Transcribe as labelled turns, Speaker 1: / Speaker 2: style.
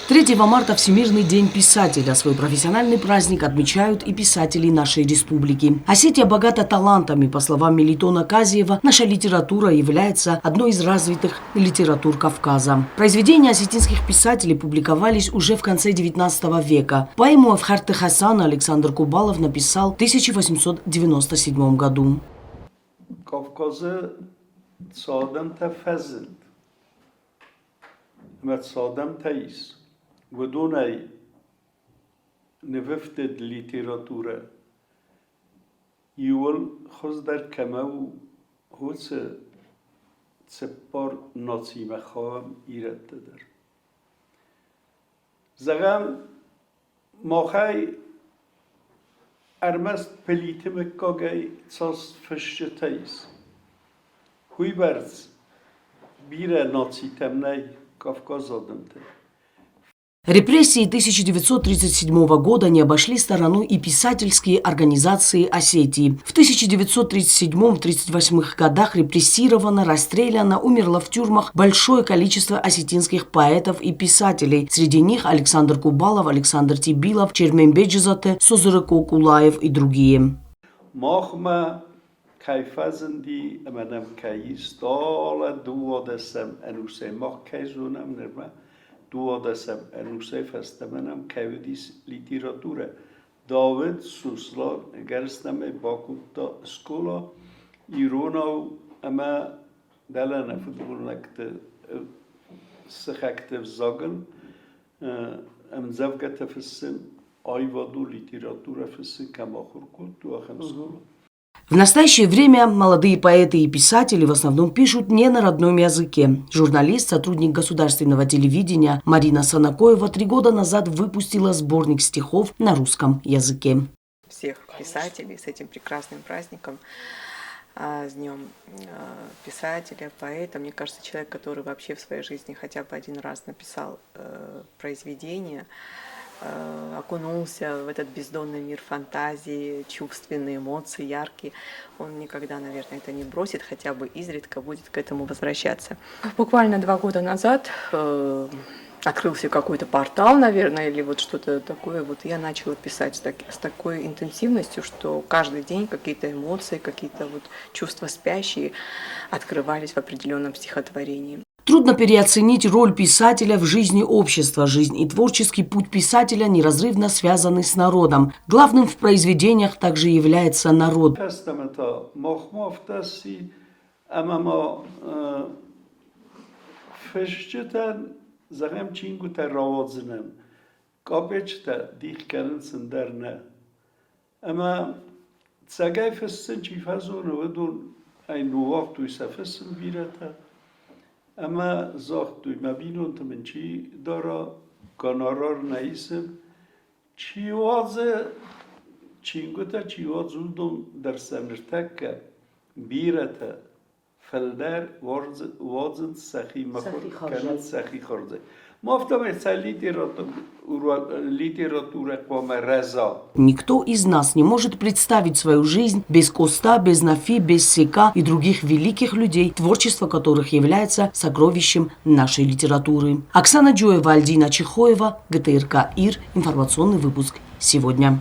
Speaker 1: 3 марта – Всемирный день писателя. Свой профессиональный праздник отмечают и писатели нашей республики. Осетия богата талантами. По словам Мелитона Казиева, наша литература является одной из развитых литератур Кавказа. Произведения осетинских писателей публиковались уже в конце 19 века. Поэму Эфхарты Хасана Александр Кубалов написал в 1897 году.
Speaker 2: Godunaj nefted literatura. Iul khozdar kamau hutse tsepor noci mekham ireteder. Zagam mochai armast pelitime kogay tsos feshchetais. Huiberts bire noci temnej Kavkazodemte.
Speaker 1: Репрессии 1937 года не обошли стороной и писательские организации Осетии. В 1937-1938 годах репрессировано, расстреляно, умерло в тюрьмах большое количество осетинских поэтов и писателей. Среди них Александр Кубалов, Александр Тибилов, Черменбеджизате, Созырыко Кулаев и другие.
Speaker 2: Duodesem enusef estemenam kevdis literatura. David suslar gerstame bakutta skola ironau ama dalana futbolnakte sıhakte zagen am zavgata fısın ayvadu literatura fısın kamakhur kultu akham skola.
Speaker 1: В настоящее время молодые поэты и писатели в основном пишут не на родном языке. Журналист, сотрудник государственного телевидения Марина Санакоева 3 года назад выпустила сборник стихов на русском языке.
Speaker 3: Всех писателей с этим прекрасным праздником, с Днем писателя, поэта. Мне кажется, человек, который вообще в своей жизни хотя бы один раз написал произведение, окунулся в этот бездонный мир фантазии, чувственные эмоции, яркие, он никогда, наверное, это не бросит, хотя бы изредка будет к этому возвращаться. Буквально 2 года назад открылся какой-то портал, наверное, или вот что-то такое. Вот я начала писать с такой интенсивностью, что каждый день какие-то эмоции, какие-то вот чувства спящие открывались в определенном стихотворении.
Speaker 1: Трудно переоценить роль писателя в жизни общества. Жизнь и творческий путь писателя неразрывно связаны с народом. Главным в произведениях также является народ.
Speaker 2: Ama zahtui mabinun temenci dara kanarar neisem çivaze çingota çivazudum dersenirteke birete felder vazın sahi makor kenet sahi kharze.
Speaker 1: Никто из нас не может представить свою жизнь без Коста, без Нафи, без Сека и других великих людей, творчество которых является сокровищем нашей литературы. Оксана Джоева, Альдина Чехоева, ГТРК ИР. Информационный выпуск сегодня.